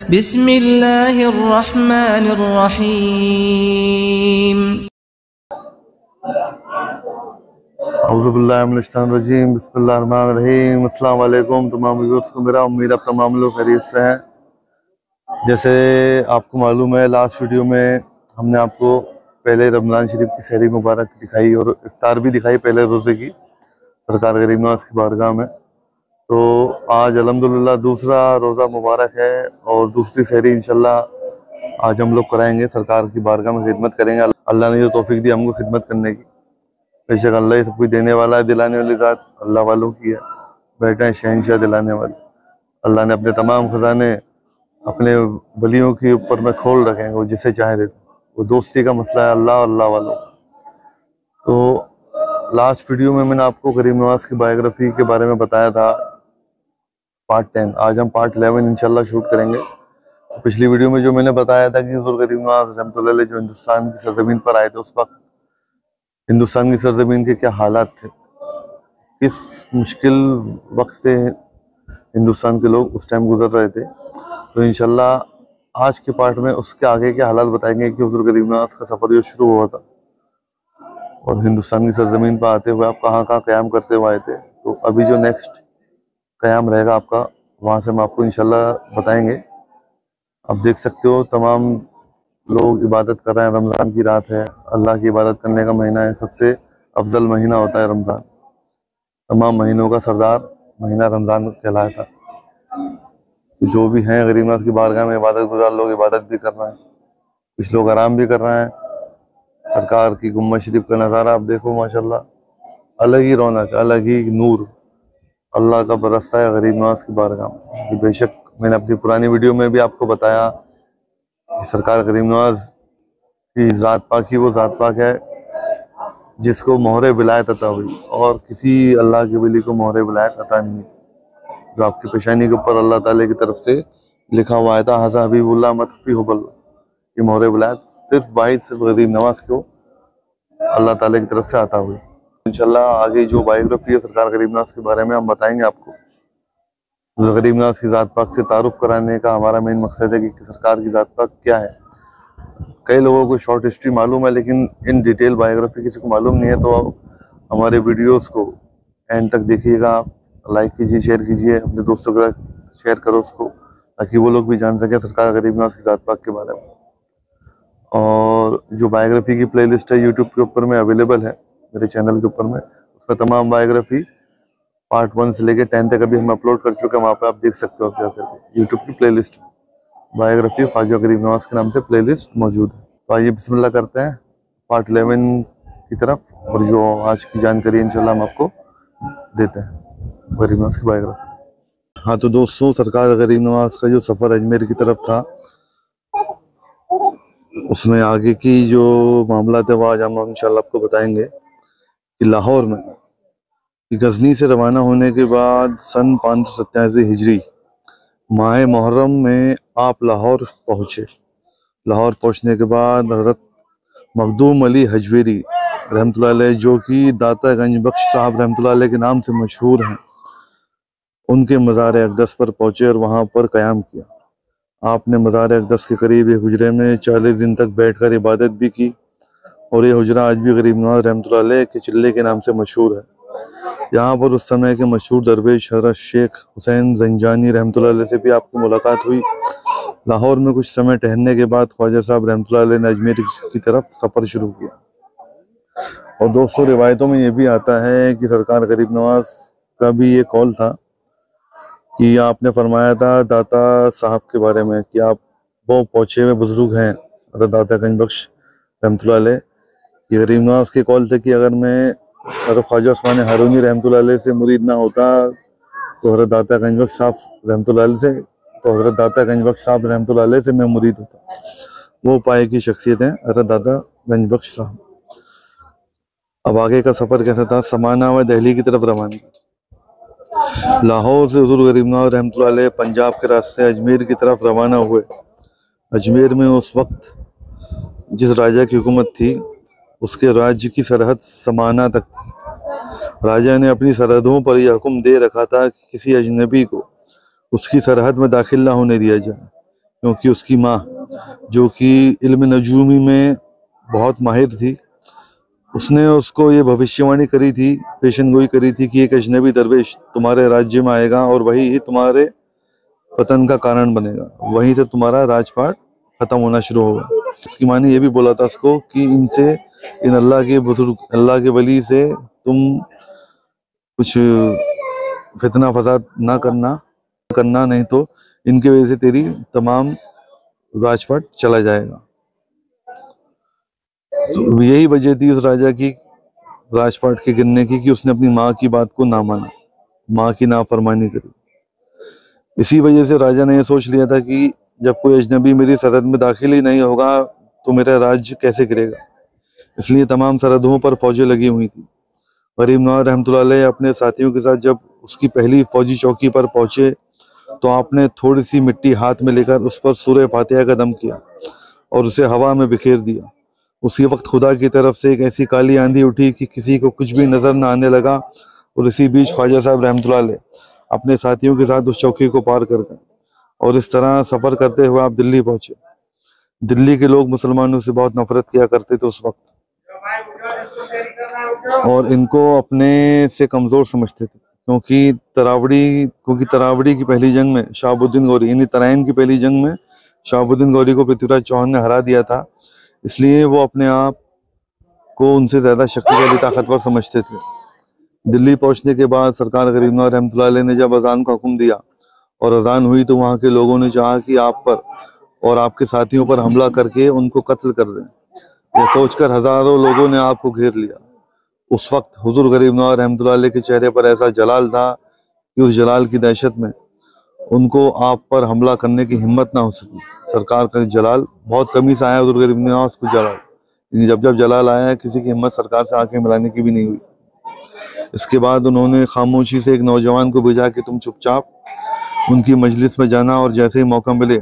बिस्मिल्लाहिर्रहमानिर्रहीम। औज़ुबिल्लाहिमिनश्शैतानिर्रजीम बिस्मिल्लाहिर्रहमानिर्रहीम। अस्सलाम वालेकुम तमाम व्यूअर्स को मेरा उम्मीद आप तमाम लोग खैरियत से हैं। जैसे आपको मालूम है, लास्ट वीडियो में हमने आपको पहले रमज़ान शरीफ की सहरी मुबारक दिखाई और इफ्तार भी दिखाई पहले रोज़े की सरकार गरीब नवाज की बारगाह में। तो आज अल्हम्दुलिल्लाह दूसरा रोज़ा मुबारक है और दूसरी सहरी इंशाल्लाह आज हम लोग कराएंगे, सरकार की बारगाह में खिदमत करेंगे। अल्लाह ने जो तौफीक दी हमको खिदमत करने की, बेशक अल्लाह ही सब कुछ देने वाला है, दिलाने वाली ज़ात अल्लाह वालों की है। बैठे हैं शहंशाह दिलाने वाले। अल्लाह ने अपने तमाम ख़जाने अपने वलियों के ऊपर में खोल रखे हैं, वो जिसे चाहे देते। वो दोस्ती का मसला है अल्लाह अल्लाह वालों। तो लास्ट वीडियो में मैंने आपको गरीब नवाज की बायोग्राफी के बारे में बताया था, पार्ट 10। आज हम पार्ट 11 इंशाल्लाह शूट करेंगे। तो पिछली वीडियो में जो मैंने बताया था कि हुज़ूर गरीब नवाज रहमतुल्लाह अलैह जो हिंदुस्तान की सरजमीन पर आए थे, उस वक्त हिंदुस्तान की सरजमीन के क्या हालात थे, किस मुश्किल वक्त से हिंदुस्तान के लोग उस टाइम गुजर रहे थे। तो इंशाल्लाह आज के पार्ट में उसके आगे के हालात बताएंगे कि हुज़ूर गरीब नवाज का सफ़र जो शुरू हुआ था और हिंदुस्तान की सरजमीन पर आते हुए आप कहाँ कहाँ क़याम करते हुए आए थे। तो अभी जो नेक्स्ट क़याम रहेगा आपका, वहाँ से हम आपको इंशाल्लाह बताएंगे। आप देख सकते हो तमाम लोग इबादत कर रहे हैं। रमज़ान की रात है, अल्लाह की इबादत करने का महीना है, सबसे अफजल महीना होता है रमज़ान। तमाम महीनों का सरदार महीना रमज़ान कहलाता है। जो भी हैं गरीब नवाज की बारगाह में इबादत गुजार लोग इबादत भी कर रहे हैं, कुछ लोग आराम भी कर रहे हैं। सरकार की गुम्बद शरीफ का नज़ारा आप देखो, माशाल्लाह अलग ही रौनक, अलग ही नूर अल्लाह का बरसता है गरीब नवाज की बारगाह में। बेशक मैंने अपनी पुरानी वीडियो में भी आपको बताया कि सरकार गरीब नवाज की ज़ात पाक ही वो ज़ात पाक है जिसको मोहरे विलायत अता हुई, और किसी अल्लाह के वली को मोहरे विलायत अता नहीं। जो आपकी पेशानी के ऊपर अल्लाह ताला की तरफ से लिखा हुआ आया था, हज़ा हबीबुल्लाह मतफ़ी हुबल, ये मोहरे विलायत सिर्फ गरीब नवाज को अल्लाह ताला की तरफ से आता हुई। इंशाल्लाह आगे जो बायोग्राफी है सरकार गरीब नवाज के बारे में हम बताएंगे आपको। गरीब नवाज की ज़ात पाक से तारुफ कराने का हमारा मेन मकसद है कि सरकार की ज़ात पाक क्या है। कई लोगों को शॉर्ट हिस्ट्री मालूम है, लेकिन इन डिटेल बायोग्राफी किसी को मालूम नहीं है। तो हमारे वीडियोस को एंड तक देखिएगा, लाइक कीजिए, शेयर कीजिए, अपने दोस्तों के साथ शेयर करो उसको, ताकि वो लोग भी जान सकें सरकार गरीब नवाज की ज़ात पाक के बारे में। और जो बायोग्राफी की प्लेलिस्ट है यूट्यूब के ऊपर में अवेलेबल है, मेरे चैनल के ऊपर में, उसमें तमाम बायोग्राफी पार्ट 1 से लेकर 10 तक अभी हम अपलोड कर चुके हैं। वहाँ पे आप देख सकते हो, आप जाकर यूट्यूब की प्लेलिस्ट बायोग्राफी ख्वाजा गरीब नवाज के नाम से प्लेलिस्ट मौजूद है। तो आइए बिस्मिल्लाह करते हैं पार्ट 11 की तरफ, और जो आज की जानकारी इंशाल्लाह हम आपको देते हैं गरीब नवाज की बायोग्राफी। हाँ तो दोस्तों, सरकार गरीब नवाज का जो सफ़र अजमेर की तरफ था, उसमें आगे की जो मामला थे वो आज हम इंशाल्लाह आपको बताएंगे। कि लाहौर में गजनी से रवाना होने के बाद सन 587 हिजरी माह मुहर्रम में आप लाहौर पहुँचे। लाहौर पहुँचने के बाद हज़रत मखदूम अली हजवेरी रहमतुल्लाह अलैह, जो कि दाता गंज बख्श साहब रहमतुल्लाह अलैह के नाम से मशहूर हैं, उनके मज़ार अक़दस पर पहुँचे और वहाँ पर क़याम किया। आपने मज़ार अक़दस के करीब एक हुजरे में 40 दिन तक बैठकर इबादत भी की, और ये हुजरा आज भी गरीब नवाज रहमतुल्लाह अलैह के चिल्ले के नाम से मशहूर है। यहाँ पर उस समय के मशहूर दरवेश हज़रत शेख हुसैन ज़ंजानी रहमतुल्लाह अलैह से भी आपकी मुलाकात हुई। लाहौर में कुछ समय ठहरने के बाद ख्वाजा साहब रहमतुल्लाह अलैह ने अजमेर की तरफ सफ़र शुरू किया। और दोस्तों, रिवायतों में ये भी आता है कि सरकार गरीब नवाज का भी ये कॉल था कि आपने फरमाया था दाता साहब के बारे में कि आप वो पहुँचे हुए बुजुर्ग हैं, हज़रत दाता गंज बख्श रहमतुल्लाह अलैह। ये गरीब नवाज के कॉल थे कि अगर मैं हज़रत ख्वाजा उस्मान हारूनी रहमतुल्लाह अलैह से मुरीद ना होता तो हज़रत दाता गंज बख्श साहब रहमतुल्लाह अलैह से, तो हज़रत दाता गंज बख्श साहब रहमतुल्लाह अलैह से मैं मुरीद होता। वो पाए की शख्सियत है हज़रत दाता गंज बख्श साहब। अब आगे का सफ़र कैसा था? समाना व दिल्ली की तरफ रवाना। लाहौर से हुज़ूर गरीब नवाज रहमतुल्लाह अलैह पंजाब के रास्ते अजमेर की तरफ रवाना हुए। अजमेर में उस वक्त जिस राजा की हुकूमत थी, उसके राज्य की सरहद समाना तक थी। राजा ने अपनी सरहदों पर यह हुक्म दे रखा था कि किसी अजनबी को उसकी सरहद में दाखिल ना होने दिया जाए। क्योंकि उसकी माँ, जो कि इल्म नजूमी में बहुत माहिर थी, उसने उसको ये भविष्यवाणी करी थी, पेशन गोई करी थी कि एक अजनबी दरवेश तुम्हारे राज्य में आएगा और वही ही तुम्हारे पतन का कारण बनेगा, वहीं से तुम्हारा राजपाट खत्म होना शुरू होगा। उसकी माँ ने ये भी बोला था उसको कि इनसे, इन अल्लाह के बुजुर्ग, अल्लाह के वली से तुम कुछ फितना फसाद ना करना, नहीं तो इनकी वजह से तेरी तमाम राजपाट चला जाएगा। तो यही वजह थी उस राजा की राजपाट के गिरने की कि उसने अपनी माँ की बात को ना माना, माँ की नाफरमानी करी। इसी वजह से राजा ने यह सोच लिया था कि जब कोई अजनबी मेरी सरहद में दाखिल ही नहीं होगा तो मेरा राज्य कैसे गिरेगा। इसलिए तमाम सरहदों पर फौजें लगी हुई थी। गरीब नवाज रहमतुल्लाह अलैह अपने साथियों के साथ जब उसकी पहली फौजी चौकी पर पहुंचे तो आपने थोड़ी सी मिट्टी हाथ में लेकर उस पर सूरह फातिहा का दम किया और उसे हवा में बिखेर दिया। उसी वक्त खुदा की तरफ से एक ऐसी काली आंधी उठी कि किसी को कुछ भी नजर न आने लगा और इसी बीच ख्वाजा साहब रहमतुल्लाह अलैह अपने साथियों के साथ उस चौकी को पार कर गए और इस तरह सफर करते हुए आप दिल्ली पहुंचे। दिल्ली के लोग मुसलमानों से बहुत नफरत किया करते थे उस वक्त और इनको अपने से कमजोर समझते थे, क्योंकि तरावड़ी की पहली जंग में शहाबुद्दीन गौरी, यानी तराइन की पहली जंग में शहाबुद्दीन गौरी को पृथ्वीराज चौहान ने हरा दिया था। इसलिए वो अपने आप को उनसे ज्यादा शक्तिशाली ताकतवर समझते थे। दिल्ली पहुंचने के बाद सरकार गरीब नवाज रहमतुल्लाह अलैह ने जब अजान का हुक्म दिया और अजान हुई तो वहां के लोगों ने चाहा कि आप पर और आपके साथियों पर हमला करके उनको कत्ल कर दें। यह सोचकर हजारों लोगों ने आपको घेर लिया। उस वक्त हुजूर गरीब नवाज रहमतुल्लाह अलैह के चेहरे पर ऐसा जलाल था कि उस जलाल की दहशत में उनको आप पर हमला करने की हिम्मत ना हो सकी। सरकार का जलाल बहुत कमी से आया, हुजूर गरीब नवाज को जलाल, जब जब जलाल आया किसी की हिम्मत सरकार से आंखें मिलाने की भी नहीं हुई। इसके बाद उन्होंने खामोशी से एक नौजवान को भेजा कि तुम चुपचाप उनकी मजलिस में जाना और जैसे ही मौका मिले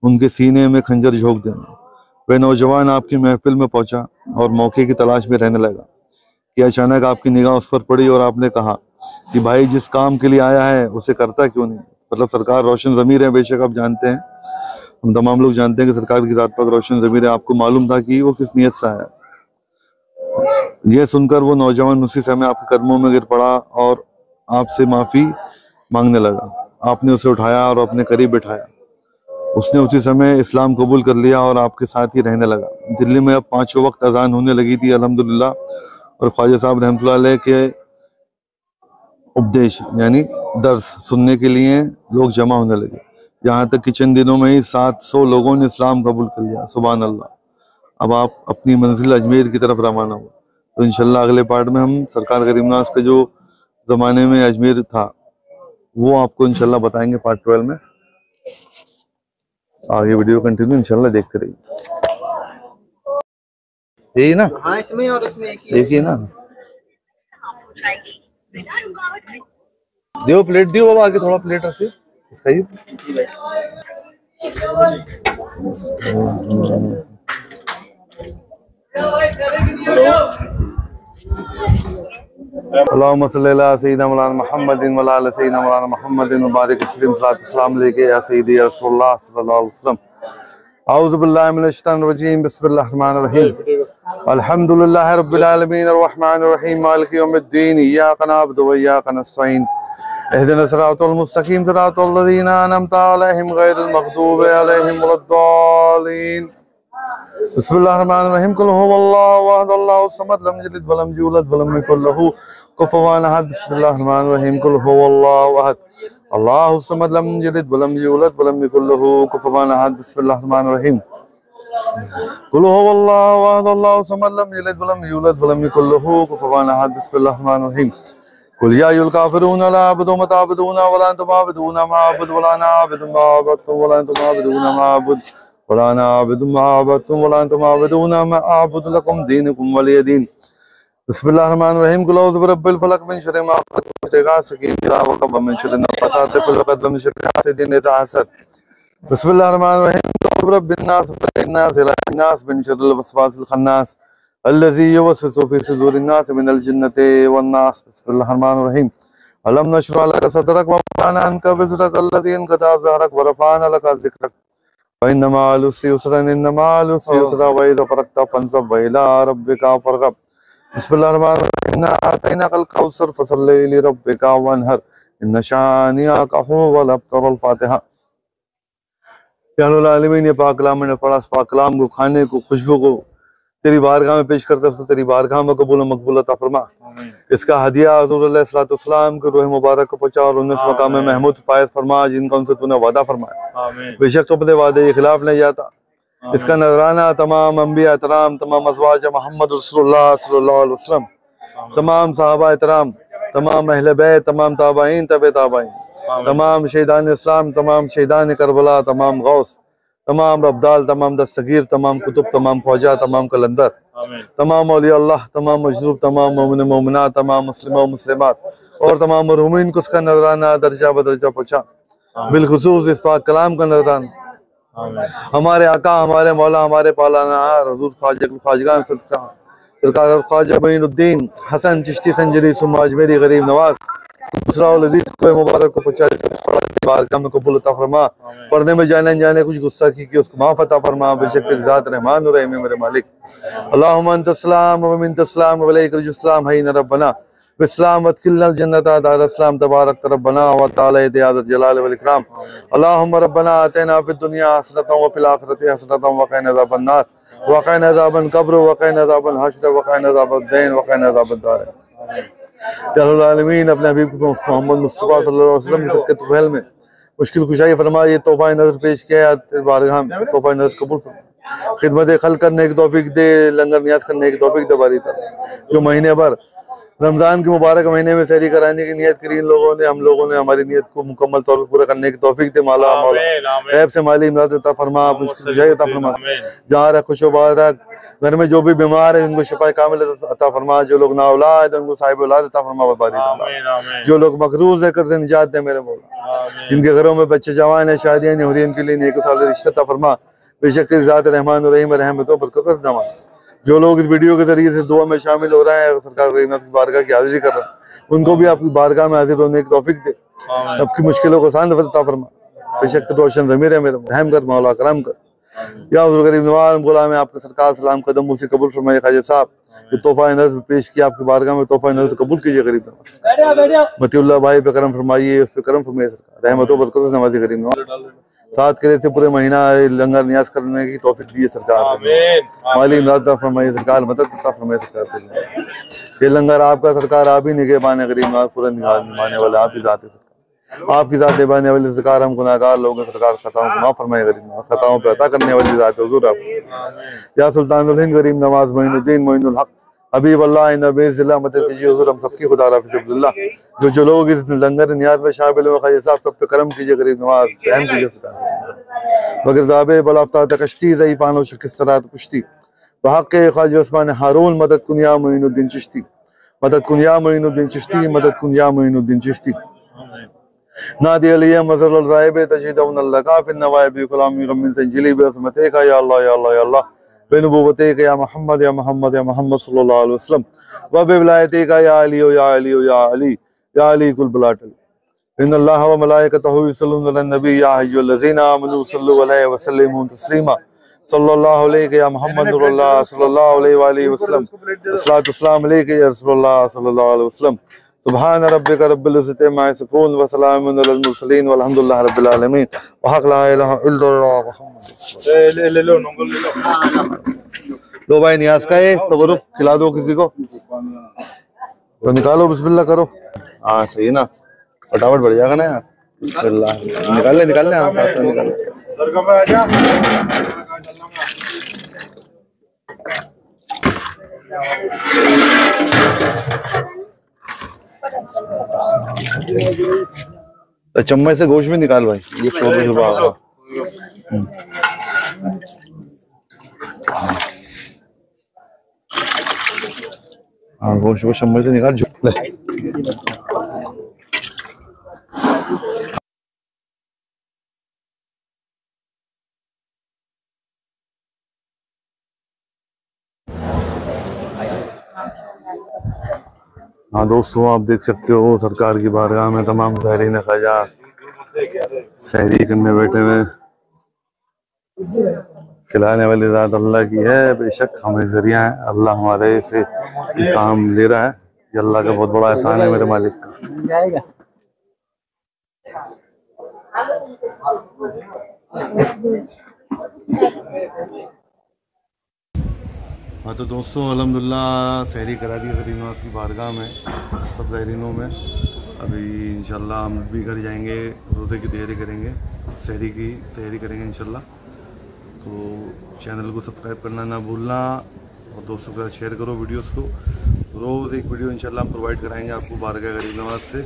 उनके सीने में खंजर झोंक देना। वह नौजवान आपकी महफिल में पहुंचा और मौके की तलाश में रहने लगा कि अचानक आपकी निगाह उस पर पड़ी और आपने कहा कि भाई जिस काम के लिए आया है उसे करता क्यों नहीं। मतलब सरकार रोशन ज़मीर है, बेशक आप जानते हैं, हम तमाम लोग जानते हैं कि सरकार की ज़ात पाक रोशन ज़मीर है। आपको मालूम था कि वो किस नियत से आया। यह सुनकर वो नौजवान उसी समय आपके कदमों में गिर पड़ा और आपसे माफी मांगने लगा। आपने उसे उठाया और अपने करीब बिठाया। उसने उसी समय इस्लाम कबूल कर लिया और आपके साथ ही रहने लगा। दिल्ली में अब 5 वक्त अजान होने लगी थी अल्हम्दुलिल्लाह, और ख्वाजा साहब रहमतुल्लाह अलैह के उपदेश यानी दर्स सुनने के लिए लोग जमा होने लगे। यहाँ तक कि चंद दिनों में ही 700 लोगों ने इस्लाम कबूल कर लिया। सुभान अल्लाह। अब आप अपनी मंजिल अजमेर की तरफ रवाना हो। तो इंशाल्लाह अगले पार्ट में हम सरकार गरीब नवाज का जो जमाने में अजमेर था वो आपको इंशाल्लाह बताएंगे पार्ट 12 में। आगे वीडियो कंटिन्यू इंशाल्लाह देखते रहिए। यही ना? हाँ, इसमें और इसमें एक ही ना? दियो प्लेट दियो बाबा, आगे थोड़ा प्लेट रखिए इसका ही। अल्लाहुम्मा सल्ली अला सय्यिदिना मौलाना मुहम्मदिन व अला सय्यिदिना मौलाना मुहम्मदिन व बारिक वसल्लिम सलाम अलैहि या सय्यिदी या रसूलुल्लाह सल्लल्लाहु अलैहि वसल्लम। औज़ु बिल्लाहि मिनश शैतानिर रजीम, बिस्मिल्लाहिर रहमानिर रहीम। अल्हम्दुलिल्लाहि रब्बिल आलमीन अर्रहमानिर रहीम मालिकि यौमिद्दीन इय्याका नअबुदु व इय्याका नस्तईन इहदिनस सिरातल मुस्तकीम सिरातल लज़ीना अनअमता अलैहिम गैरिल मग़दूबि अलैहिम वलद्दालीन। बिस्मिल्लाहिर्रहमानिर्रहीम। कुल हुवल्लाहु अहद अल्लाहुस समद लम यलिद व लम यूलद व लम यकुल लहू कुफुवन अहद। बिस्मिल्लाहिर्रहमानिर्रहीम। कुल हुवल्लाहु अहद अल्लाहुस समद लम यलिद व लम यूलद व लम यकुल लहू कुफुवन अहद। बिस्मिल्लाहिर्रहमानिर्रहीम। कुल हुवल्लाहु अहद अल्लाहुस समद लम यलिद व लम यूलद व लम यकुल लहू कुफुवन अहद। बिस्मिल्लाहिर्रहमानिर्रहीम। कुल या अय्युहल काफिरून ला अअबुदु मा तअबुदून व ला अंतुम आबिदून मा अअबुदु व ला अना आबिदु मा अबदतुम व ला अंतुम आबिदून मा अअबुदु वला अना आबिदु मा अबदतुम वला अंतुम आबिदून मा अअबुदु लकुम दीनुकुम वलिय दीन। बिस्मिल्लाहिर्रहमानिर्रहीम। कुल औज़ु बिरब्बिल फलक मिन शर्रि मा खलक़ व मिन शर्रि गासिकिन इज़ा वक़ब व मिन शर्रि नफ़्फ़ासाति फ़िल उक़द व मिन शर्रि हासिदिन इज़ा हसद। बिस्मिल्लाहिर्रहमानिर्रहीम। कुल औज़ु बिरब्बिन नास मलिकिन नास इलाहिन नास मिन शर्रिल वस्वासिल खन्नास अल्लज़ी युवस्विसु फ़ी सुदूरिन नास मिनल जिन्नति वन नास। बिस्मिल्लाहिर्रहमानिर्रहीम। अलम नशरह लका सदरक व वज़अना अन्का विज़रक अल्लज़ी अनक़दा ज़हरक व रफ़अना लका ज़िक्रक वइन्नमा मअल उसरि युस्रन इन्नमा मअल उसरि युस्रा वइज़ा फ़रग़्ता फ़ंसब वइला रब्बिका फ़रग़ब। बिस्मिल्लाहिर्रहमानिर्रहीम। इन्ना अतैनाकल कौसर फ़सल्लि लिरब्बिका वन्हर इन्न शानिअका हुवल अब्तर। फ़ातिहा। या रब्बुल आलमीन, ये पाक कलाम मैंने पढ़ा, इस पाक कलाम को, खाने को, खुशबू को तेरी बारगाह में पेश करते हैं, तेरी बारगाह में कबूल मकबूल अता फरमा। इसका हदिया हुज़ूर अलैहिस्सलातु वस्सलाम के रूह मुबारक को पहुंचा और उन्नीस मकाम में महमूद फायज फरमा जिनका उनसे तूने वादा फरमाया। बेशक तो अपने वादे के खिलाफ नहीं जाता। इसका नजराना तमाम अंबिया एहतराम, तमाम अज़वाज मोहम्मद रसूलुल्लाह सल्लल्लाहु अलैहि वसल्लम, तमाम सहाबा एहतराम, तमाम अहले बैत, तमाम ताबाईन, तबे ताबाईन, तमाम शहीदान इस्लाम, तमाम शहीदान करबला, तमाम गौस, तमाम अब्दाल, तमाम दस्तगीर, तमाम कुतुब, तमाम ख्वाजा, तमाम कलंदर, तमाम औलिया अल्लाह, तमाम मजलूब, तमाम मोमिन मोमिनात, तमाम मुस्लिम और मुस्लिमात और तमाम मरहूमीन को उसका नजराना दर्जा बदर्जा पहुँचा। बिलखुसूस इस पाक कलाम का नजराना हमारे आका, हमारे मौला, हमारे पालाना हजूर ख्वाजगान सरकार ख्वाजा मोइनुद्दीन हसन चिश्ती संजरी सुम्मा अजमेरी गरीब नवाज दूसरा अजीज को मुबारक को पहुंचा बारगाह में कबूल अता फरमा। पढ़ने में जाने अनजाने कुछ गुस्सा की उसको माफ अता फरमा। बेशक तेरी ज़ात रहमान और रहीम है मेरे मालिक। अल्लाहुम्मा अंतस्सलाम व मिनकस्सलाम व अलैका रुजुस्सलाम हय्यिन रब्बना बिस्लाम वदखिलना जन्नता दारस्सलाम तबारक रब्बना व तआला या ज़ल जलाल वल इकराम। अल्लाहुम्मा रब्बना आतिना फिद दुनिया हसनतन व फिल आखिरति हसनतन व क़िना अज़ाबन नार व क़िना अज़ाबल क़ब्र व क़िना अज़ाबल हश्र व क़िना अज़ाबद दीन व क़िना अज़ाबद दार। या रब्बुल आलमीन, अपने हबीब मोहम्मद मुस्तफ़ा सल्लल्लाहु अलैहि वसल्लम के सदक़े तुफ़ैल में मुश्किल कुशाई फरमा। ये तोहफ़ा नज़र पेश किया तेरे बारगाह में, तोहफ़ा नज़र कबूल फरमा। खिदमत खल करने की तौफीक दे, लंगर नियाज करने की तौफीक दे बारी ताला। जो महीने भर रमज़ान के मुबारक महीने में सहरी कराने की नियत करी इन लोगों ने, हम लोगों ने हमारी नियत को मुकम्मल तौर पर पूरा करने की तौफीक दे। मौला गैब से माली इमदाद अता फरमा, मुश्किल कुशाई अता फरमा। जहाँ रख खुशबाद रख, घर में जो भी बीमार है उनको शिफा कामिल अता फरमा। जो लोग ना औलाद उनको साहिब औलाद अता फरमा बारी। जो लोग मकरूज है कर दे निजात दे मेरे मौला। जिनके घरों में बच्चे जवान है, शादियां नहीं हो रही, उनके लिए नेक साल रिश्ता अता फरमा। बेशक तेरी ज़ात रहमान और रहीम रहमतों बरकत नवाज। जो लोग इस वीडियो के जरिए से दुआ में शामिल हो रहे हैं, सरकार की बारगाह की हाजिरी कर रहे हैं, उनको भी आपकी बारगाह में हाजिर होने की तौफीक दे। आपकी मुश्किलों को आसान अता फरमा। बेशक तो रोशन ज़मीर है मेरे, रहम कर मौला, करम कर। या हुज़ूर गरीब नवाज गुलाम है आपके सरकार सलाम कदम उसे कबूल फरमाइए। ख्वाजा साहब ये तोहफा नज़र पेश किया आपकी बारगाह में, तोहफा नज़र कबूल कीजिए। गरीब नवाज मतीउल्लाह भाई पे करम फरमाइए, उस पर करम फरमाइए सरकार, रहमतों बरकत नवाज़ी। गरीब नवाज साथ करे से पूरे महीना लंगर नियाज करने की तौफीक दी सरकार। माली इमदाद फरमाइए सरकार, मदद अता फरमाइए सरकार। ये लंगर आपका सरकार, आप ही निगहबान है। गरीब नवाज पूरा निभाने वाले आप ही ज़ात है सरकार, आपकी ज़ात निभाने वाली सरकार। हम गुनाहगार लोग सरकार, खताओं को माफ़ फरमाए। गरीब नवाज खताओं पे अता करने वाली ज़ात हुज़ूर आप। या सुल्तानुल हिंद गरीब नवाज मोइनुद्दीन मोइनुल हक हबीब अल्लाह नबी ज़िला मदद कीजिए हुज़ूर हम सबकी खुदा हाफ़िज़। जो लोग इस लंगर नियाज में शामिल हुए, ख्वाजा साहब सब पे करम कीजिए। गरीब नवाज रहम कीजिए सरकार। मगर दाबे बलाफ्ता कश्ती ज़ई पानो किस तरह पुश्ती बहक़ ख्वाजा उस्मान हारून मदद कुनिया मोइनुद्दीन चिश्ती, मदद कुनिया मोइनुद्दीन चिश्ती, मदद कुनिया मोइनुद्दीन चिश्ती। नादी अलिया मज़र ज़ाहिब तजीदउन लगा फिन नवाइब कलामी गमिन संजिली बेअज़मते का या अल्लाह या अल्लाह या अल्लाह बेनबुव्वते का या मोहम्मद या मोहम्मद या मोहम्मद सल्लल्लाहु अलैहि वसल्लम व बिवलायते का या अली या अली या अली या अली कुल बलाटल। इन्नल्लाह व मलाइकतहु युसल्लूना अलन नबी या अय्युहल्लज़ीना आमनू सल्लु अलैहि व सल्लिमू तस्लीमा सल्लल्लाहु अलैहि या मोहम्मद रसूलुल्लाह सल्लल्लाहु अलैहि व आलिहि वसल्लम अस्सलातु वस्सलाम अलैका या रसूलुल्लाह सल्लल्लाहु अलैहि वसल्लम। सुभान रब्बिका रब्बिल इज़्ज़ति अम्मा यसिफून व सलामुन अलल मुरसलीन वल्हम्दुलिल्लाहि रब्बिल आलमीन व हक़ ला इलाहा इल्लल्लाह मुहम्मद। लो भाई नियाज का है तो करो, खिला दो किसी को तो निकालो, बिस्मिल्लाह करो। हाँ सही है ना, फटाफट बढ़ जाएगा ना यार। बिस्मिल्लाह निकाल ले निकाल ले, हाँ पैसा निकाल ले। चम्मच से गोश्त भी निकाल भाई, ये शोर हाँ गोश्त वो चम्मच से निकाल ले। हाँ दोस्तों आप देख सकते हो सरकार की बारगाह में तमाम ज़ाहिरीन ख्वाजा सहरी करने बैठे हुए। खिलाने वाली ज़ात अल्लाह की है, बेशक हमें जरिया है। अल्लाह हमारे से ये काम ले रहा है, ये अल्लाह का बहुत बड़ा एहसान है मेरे मालिक का। हाँ तो दोस्तों अल्हम्दुलिल्लाह सहरी करा दी गरीब नवाज की बारगाह में सब ज़ायरीनों में। अभी इंशाल्लाह हम भी घर जाएंगे, रोज़े की तैयारी करेंगे, सहरी की तैयारी करेंगे इंशाल्लाह। तो चैनल को सब्सक्राइब करना ना भूलना और दोस्तों के साथ शेयर करो वीडियोस को। रोज़ एक वीडियो इंशाल्लाह हम प्रोवाइड कराएंगे आपको बारगाह गरीब नवाज से,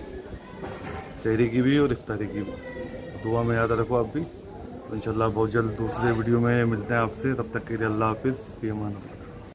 सहरी की भी और इफ्तारी की भी। दुआ में याद रखो आप भी। तो इंशाल्लाह बहुत जल्द दूसरे वीडियो में मिलते हैं आपसे, तब तक के लिए अल्लाह हाफिज़, फ़ी अमान अल्लाह।